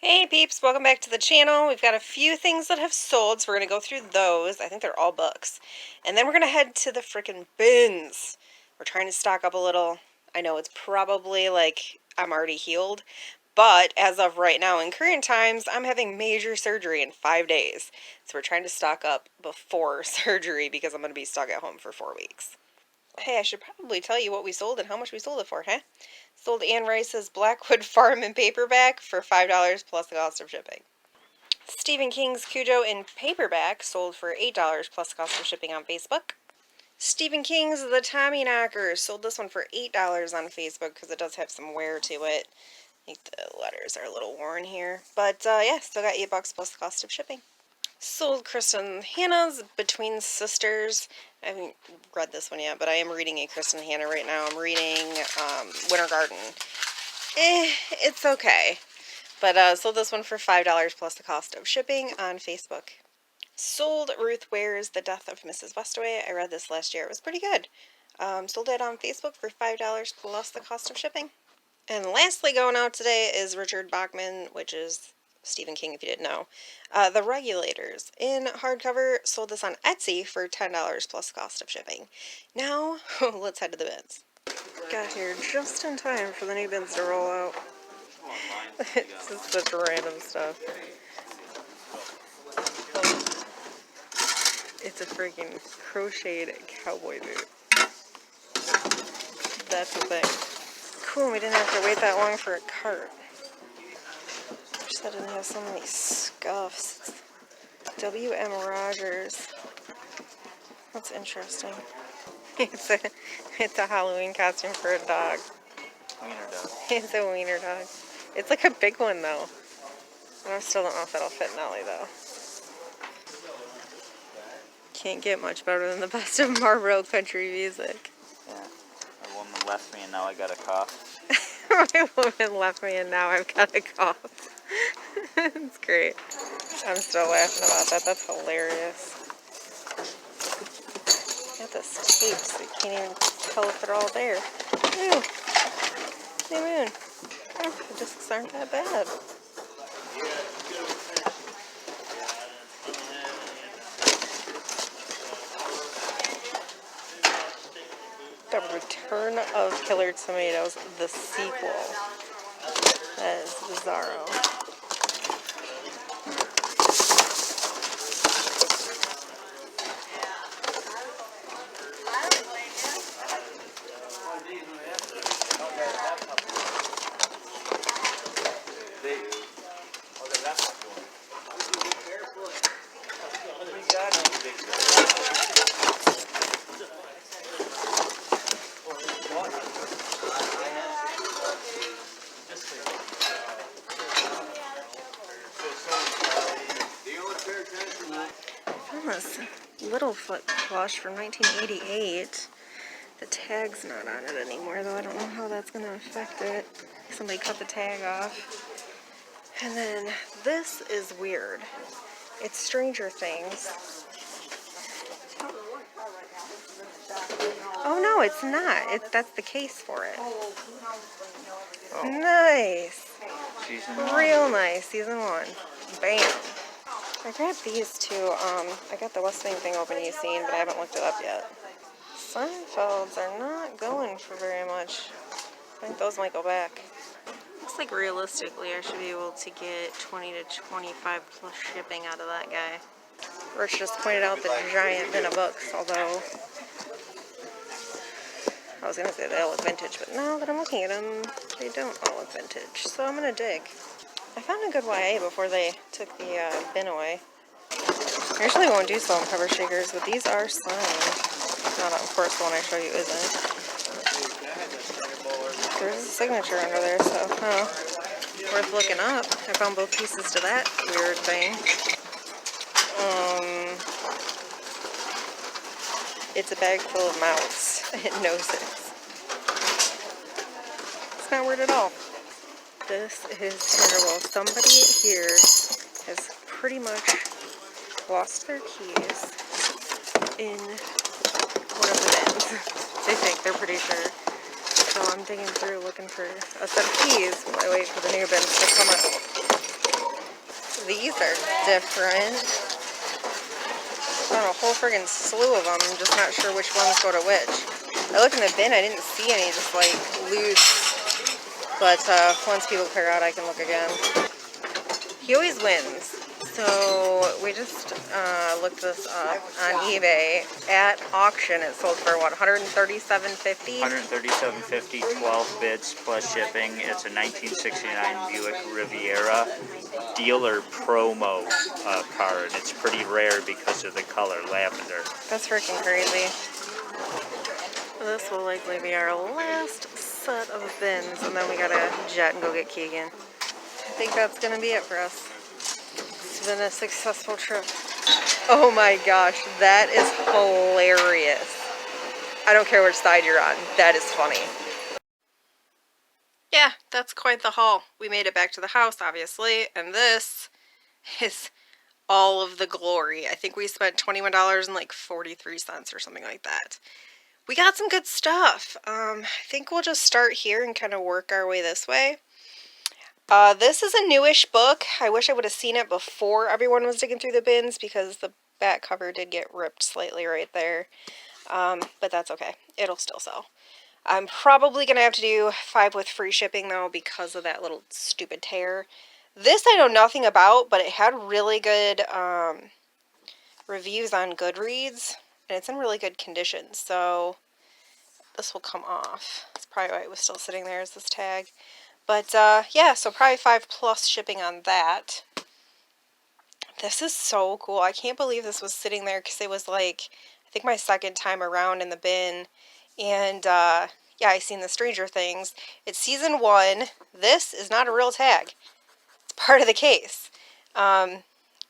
Hey peeps, welcome back to the channel. We've got a few things that have sold, so we're going to go through those. I think they're all books. And then we're going to head to the frickin' bins. We're trying to stock up a little. I know it's probably like I'm already healed, but as of right now, in current times, I'm having major surgery in 5 days. So we're trying to stock up before surgery because I'm going to be stuck at home for 4 weeks. Hey, I should probably tell you what we sold and how much we sold it for, huh? Sold Anne Rice's Blackwood Farm in paperback for $5 plus the cost of shipping. Stephen King's Cujo in paperback sold for $8 plus the cost of shipping on Facebook. Stephen King's The Tommyknockers sold this one for $8 on Facebook because it does have some wear to it. I think the letters are a little worn here. But yeah, still got $8 plus the cost of shipping. Sold Kristen Hannah's Between Sisters. I haven't read this one yet, but I am reading a Kristen Hannah right now. I'm reading Winter Garden. It's okay. But sold this one for $5 plus the cost of shipping on Facebook. Sold Ruth Ware's The Death of Mrs. Westaway. I read this last year. It was pretty good. Sold it on Facebook for $5 plus the cost of shipping. And lastly going out today is Richard Bachman, which is Stephen King, if you didn't know. The Regulators in hardcover. Sold this on Etsy for $10 plus cost of shipping. Now, let's head to the bins. Got here just in time for the new bins to roll out. It's just such random stuff. It's a freaking crocheted cowboy boot. That's the thing. Cool, we didn't have to wait that long for a cart. Wish that didn't have so many scuffs. W.M. Rogers. That's interesting. It's a Halloween costume for a dog. Wiener dog. It's a wiener dog. It's like a big one though. I still don't know if that'll fit Nelly though. Can't get much better than the best of Marlboro country music. Yeah. A woman left me and now I got a cough. My woman left me and now I've got a cough. It's great. I'm still laughing about that. That's hilarious. Got this tape so you can't even tell if they're all there. Ooh. New moon. Oh, the discs aren't that bad. The Return of Killer Tomatoes, the sequel. That is bizarro. This Littlefoot plush from 1988. The tag's not on it anymore, though I don't know how that's going to affect it. Somebody cut the tag off. And then this is weird. It's Stranger Things. Oh no, it's not. That's the case for it. Oh. Nice. Season 1. Real nice. Season 1. Bam. I grabbed these two. I got the West Wing thing open you've seen, but I haven't looked it up yet. Seinfelds are not going for very much. I think those might go back. Looks like realistically I should be able to get 20 to 25 plus shipping out of that guy. Rich just pointed out the giant bin of books, although I was going to say they all look vintage, but now that I'm looking at them, they don't all look vintage. So I'm going to dig. I found a good YA before they took the bin away. I usually won't do so on cover shakers, but these are signed. Not, of course, the one I show you isn't. There's a signature under there, so worth looking up. I found both pieces to that weird thing. It's a bag full of mouths. It knows it. It's not weird at all. This is terrible. Somebody here has pretty much lost their keys in one of the bins. They think, they're pretty sure. So I'm digging through looking for a set of keys while I wait for the new bins to come out. These are different. Found a whole friggin' slew of them. I'm just not sure which ones go to which. I looked in the bin, I didn't see any just like loose. But once people clear out, I can look again. He always wins. So we just looked this up on eBay. At auction, it sold for what, $137.50? $137.50, 12 bids plus shipping. It's a 1969 Buick Riviera dealer promo car, and it's pretty rare because of the color, lavender. That's freaking crazy. This will likely be our last set of bins, and then we gotta jet and go get Keegan. I think that's gonna be it for us. It's been a successful trip. Oh my gosh, that is hilarious. I don't care which side you're on. That is funny. Yeah, that's quite the haul. We made it back to the house, obviously, and this is all of the glory. I think we spent $21.43 or something like that. We got some good stuff. I think we'll just start here and kind of work our way this way. This is a newish book. I wish I would have seen it before everyone was digging through the bins because the back cover did get ripped slightly right there. But that's okay. It'll still sell. I'm probably going to have to do 5 with free shipping though because of that little stupid tear. This I know nothing about, but it had really good reviews on Goodreads. And it's in really good condition. So this will come off. That's probably why it was still sitting there as this tag. But yeah, so probably 5+ shipping on that. This is so cool. I can't believe this was sitting there because it was like, I think my second time around in the bin. And yeah, I seen the Stranger Things. It's season 1. This is not a real tag. It's part of the case.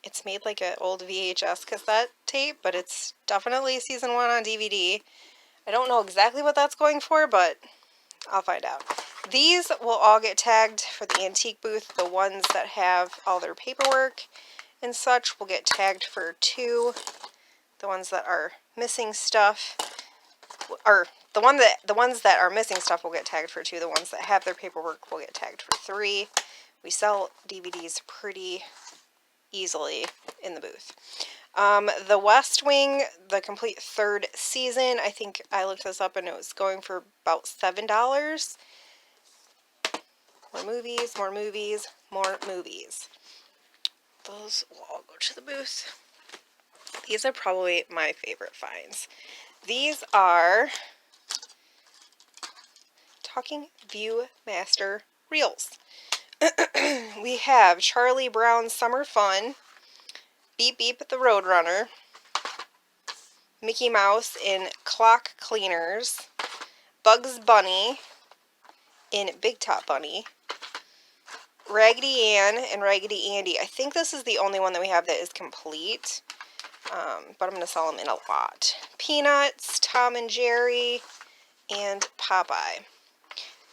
It's made like an old VHS cassette tape, but it's definitely season 1 on DVD. I don't know exactly what that's going for, but I'll find out. These will all get tagged for the antique booth. The ones that have all their paperwork and such will get tagged for 2. The ones that are missing stuff, or the ones that are missing stuff will get tagged for 2. The ones that have their paperwork will get tagged for 3. We sell DVDs pretty easily in the booth. The West Wing, the complete 3rd season, I think I looked this up and it was going for about $7. More movies, more movies, more movies. Those will all go to the booth. These are probably my favorite finds. These are Talking Viewmaster reels. We have Charlie Brown's Summer Fun, Beep Beep the Roadrunner, Mickey Mouse in Clock Cleaners, Bugs Bunny in Big Top Bunny, Raggedy Ann and Raggedy Andy. I think this is the only one that we have that is complete, but I'm going to sell them in a lot. Peanuts, Tom and Jerry, and Popeye.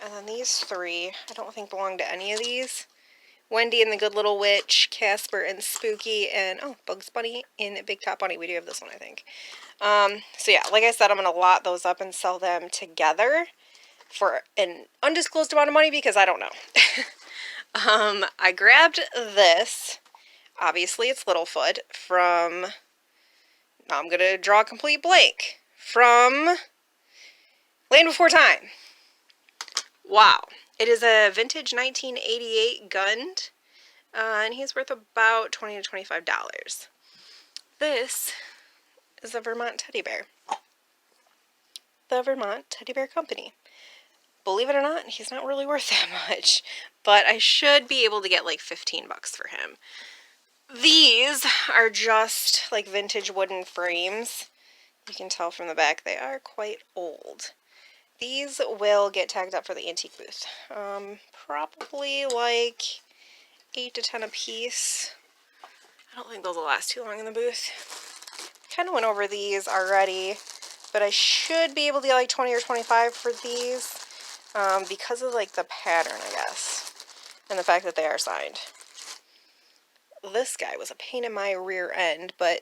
And then these 3, I don't think belong to any of these. Wendy and the Good Little Witch, Casper and Spooky, and oh, Bugs Bunny in Big Top Bunny. We do have this one, I think. So yeah, like I said, I'm going to lot those up and sell them together for an undisclosed amount of money because I don't know. I grabbed this. Obviously, it's Littlefoot from, now I'm going to draw a complete blank, from Land Before Time. Wow. It is a vintage 1988 Gund, and he's worth about $20 to $25. This is a Vermont teddy bear. The Vermont Teddy Bear Company. Believe it or not, he's not really worth that much, but I should be able to get like $15 for him. These are just like vintage wooden frames. You can tell from the back they are quite old. These will get tagged up for the antique booth. Probably like 8 to 10 a piece. I don't think those will last too long in the booth. Kind of went over these already, but I should be able to get like 20 or 25 for these because of like the pattern, I guess, and the fact that they are signed. This guy was a pain in my rear end, but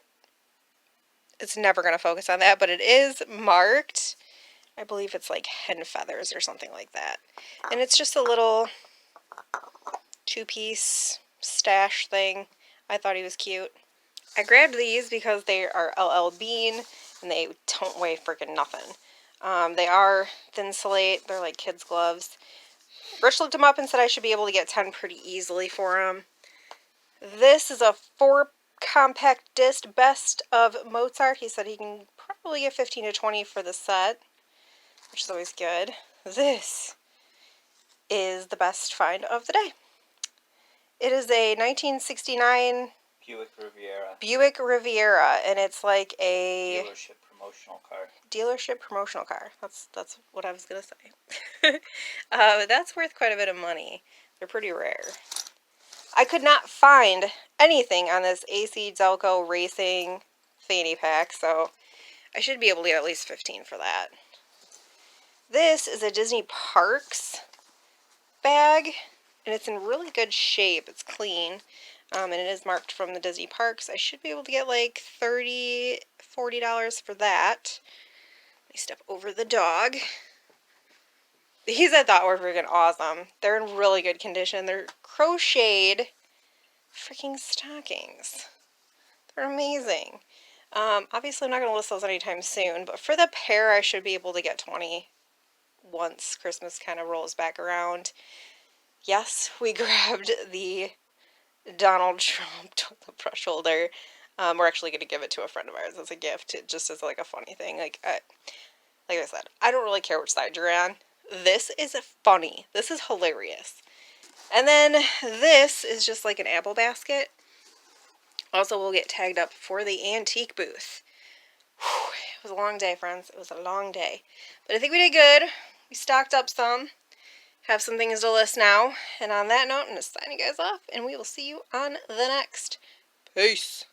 it's never going to focus on that, but it is marked. I believe it's like hen feathers or something like that. And it's just a little 2-piece stash thing. I thought he was cute. I grabbed these because they are LL Bean and they don't weigh freaking nothing. They are thin slate. They're like kids' gloves. Rich looked them up and said I should be able to get 10 pretty easily for them. This is a 4 compact disc best of Mozart. He said he can probably get 15 to 20 for the set, which is always good. This is the best find of the day. It is a 1969 Buick Riviera, and it's like a dealership promotional car. That's what I was gonna say. That's worth quite a bit of money. They're pretty rare. I could not find anything on this AC Delco Racing fanny pack, so I should be able to get at least 15 for that. This is a Disney Parks bag, and it's in really good shape. It's clean, and it is marked from the Disney Parks. I should be able to get like $30, $40 for that. Let me step over the dog. These I thought were freaking awesome. They're in really good condition. They're crocheted freaking stockings. They're amazing. Obviously I'm not going to list those anytime soon, but for the pair I should be able to get 20 once Christmas kind of rolls back around. Yes, we grabbed the Donald Trump toilet brush holder. We're actually going to give it to a friend of ours as a gift, just as like a funny thing. Like I said, I don't really care which side you're on. This is funny. This is hilarious. And then this is just like an apple basket. Also, we'll get tagged up for the antique booth. Whew, it was a long day, friends. It was a long day. But I think we did good. We stocked up some. Have some things to list now. And on that note, I'm going to sign you guys off, and we will see you on the next. Peace.